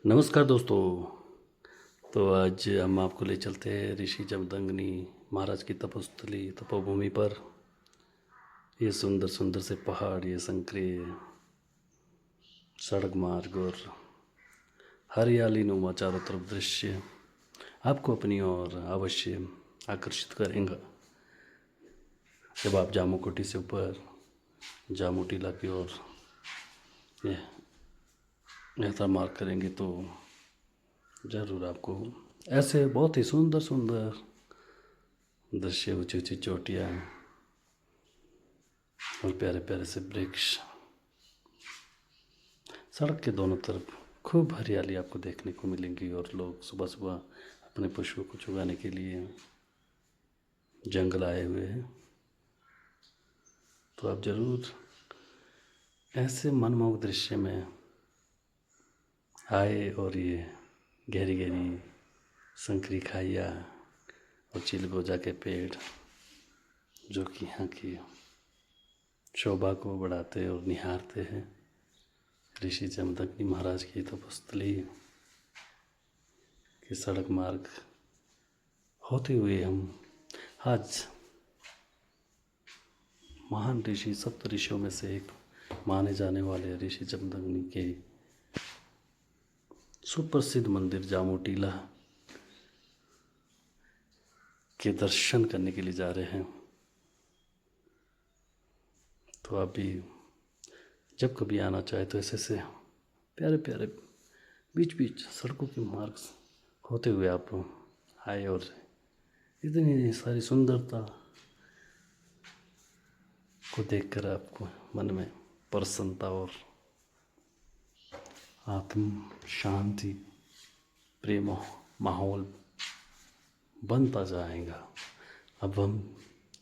नमस्कार दोस्तों। तो आज हम आपको ले चलते हैं ऋषि जमदग्नि महाराज की तपोस्थली तपोभूमि पर। ये सुंदर सुंदर से पहाड़, ये संकरे सड़क मार्ग और हरियाली नुमा चारों तरफ दृश्य आपको अपनी ओर अवश्य आकर्षित करेंगे। जब आप जामू कोटी से ऊपर जामू टीला की ओर यह यात्रा मार्ग करेंगे तो ज़रूर आपको ऐसे बहुत ही सुंदर सुंदर दृश्य, ऊंची ऊंची चोटियाँ और प्यारे प्यारे से वृक्ष, सड़क के दोनों तरफ खूब हरियाली आपको देखने को मिलेंगी। और लोग सुबह सुबह अपने पशुओं को चुगाने के लिए जंगल आए हुए हैं। तो आप ज़रूर ऐसे मनमोहक दृश्य में आए और ये गहरी गहरी संकरी खाइयाँ और चिलगोजा के पेड़ जो कि यहाँ की शोभा को बढ़ाते और निहारते हैं। ऋषि जमदग्नि महाराज की तपोस्थली की सड़क मार्ग होते हुए हम आज महान ऋषि, सप्त ऋषियों में से एक माने जाने वाले ऋषि जमदग्नि के सुप्रसिद्ध मंदिर जामू टीला के दर्शन करने के लिए जा रहे हैं। तो आप भी जब कभी आना चाहे तो ऐसे से प्यारे प्यारे बीच बीच सड़कों के मार्ग होते हुए आप आए और इतनी सारी सुंदरता को देखकर आपको मन में प्रसन्नता और आत्म शांति, प्रेम माहौल बनता जाएगा। अब हम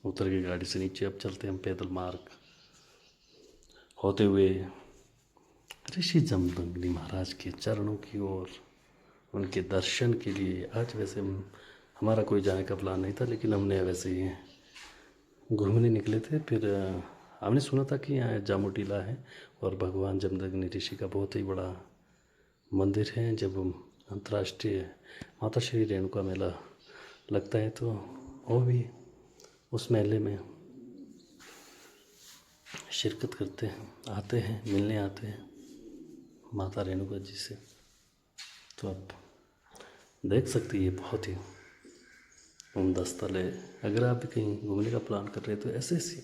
उतर के गाड़ी से नीचे, अब चलते हैं हम पैदल मार्ग होते हुए ऋषि जमदग्नि महाराज के चरणों की ओर, उनके दर्शन के लिए। आज वैसे हमारा कोई जाने का प्लान नहीं था, लेकिन हमने वैसे ही घूमने निकले थे। फिर हमने सुना था कि यहाँ जामू टीला है और भगवान जमदग्नि ऋषि का बहुत ही बड़ा मंदिर है। जब अंतर्राष्ट्रीय माता श्री रेणुका मेला लगता है तो वो भी उस मेले में शिरकत करते हैं, आते हैं, मिलने आते हैं माता रेणुका जी से। तो आप देख सकते हैं, ये बहुत ही उम्दा स्थल है। अगर आप भी कहीं घूमने का प्लान कर रहे हैं तो ऐसे ऐसी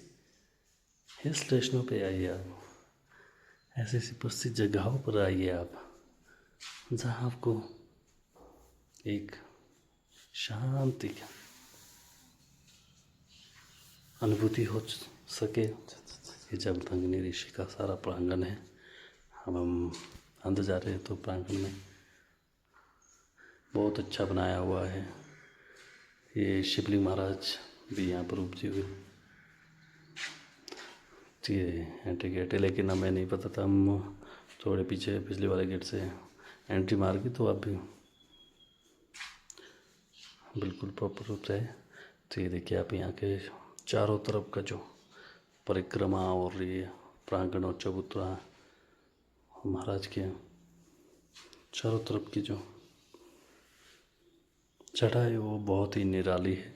हिल स्टेशनों पे आइए आप, ऐसी ऐसी प्रसिद्ध जगहों पर आइए आप, जहाँ आपको एक शांति की अनुभूति हो सके। ये जमदग्नि ऋषि का सारा प्रांगण है। हम अंदर जा रहे हैं तो प्रांगण में बहुत अच्छा बनाया हुआ है। ये शिवलिंग महाराज भी यहाँ पर उपजे हुए। ये एंट्री गेट है, लेकिन हमें नहीं पता था, हम थोड़े पीछे पिछले वाले गेट से एंट्री मार की। तो अब भी बिल्कुल प्रॉपर रूप से है। तो ये देखिए आप, यहाँ के चारों तरफ का जो परिक्रमा और ये प्रांगण और चबूतरा महाराज के चारों तरफ की जो चढ़ाई वो बहुत ही निराली है।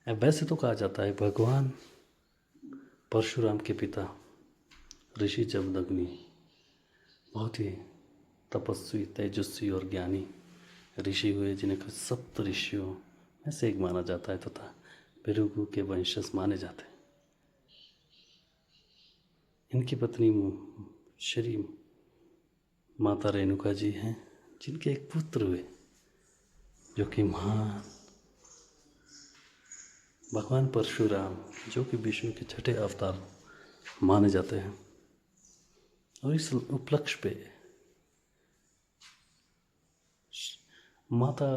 वैसे तो कहा जाता है भगवान परशुराम के पिता ऋषि जमदग्नि बहुत ही तपस्वी, तेजस्वी और ज्ञानी ऋषि हुए, जिन्हें सप्त ऋषियों में से एक माना जाता है तथा भृगु के वंशज माने जाते हैं। इनकी पत्नी श्री माता रेणुका जी हैं, जिनके एक पुत्र हुए जो कि महान भगवान परशुराम, जो कि विष्णु के छठे अवतार माने जाते हैं। और इस उपलक्ष्य पे माता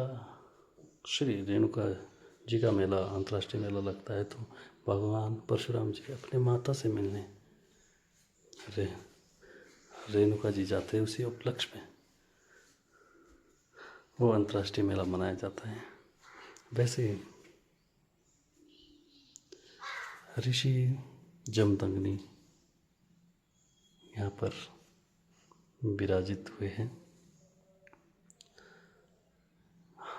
श्री रेणुका जी का मेला, अंतर्राष्ट्रीय मेला लगता है। तो भगवान परशुराम जी अपने माता से मिलने रेणुका जी जाते हैं। उसी उपलक्ष्य में वो अंतर्राष्ट्रीय मेला मनाया जाता है। वैसे ऋषि जमदग्नि यहाँ पर विराजित हुए हैं।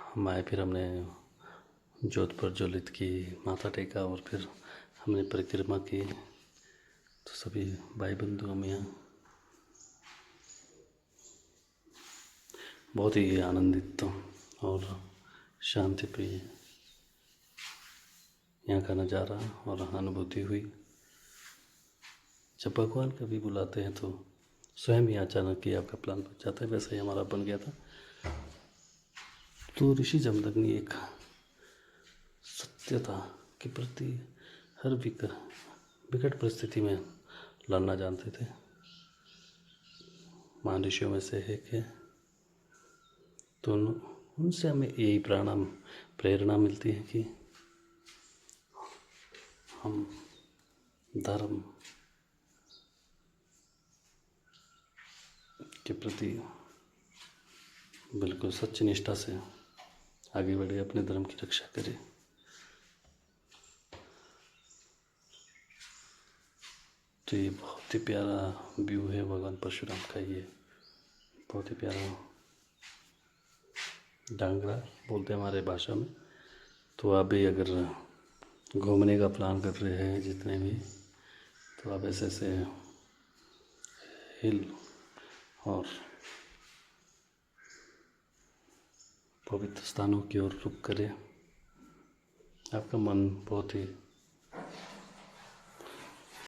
हम आए, फिर हमने जोत प्रज्वलित की, माथा टेका और फिर हमने परिक्रमा की। तो सभी भाई बंधु हम यहाँ बहुत ही आनंदित और शांति प्रिय यहाँ का नज़ारा और अनुभूति हुई। जब भगवान कभी बुलाते हैं तो स्वयं ही अचानक ही आपका प्लान बन जाता है, वैसे ही हमारा बन गया था। तो ऋषि जमदग्नि एक सत्यता के प्रति हर विकट परिस्थिति में लड़ना जानते थे। महान ऋषियों में से एक है, तो उनसे हमें यही प्रेरणा मिलती है कि हम धर्म के प्रति बिल्कुल सच्ची निष्ठा से आगे बढ़े, अपने धर्म की रक्षा करें। तो ये बहुत ही प्यारा व्यू है भगवान परशुराम का। ये बहुत ही प्यारा डांगरा बोलते हैं हमारे भाषा में। तो आप भी अगर घूमने का प्लान कर रहे हैं जितने भी, तो आप ऐसे ऐसे हिल और पवित्र स्थानों की ओर रुख करें। आपका मन बहुत ही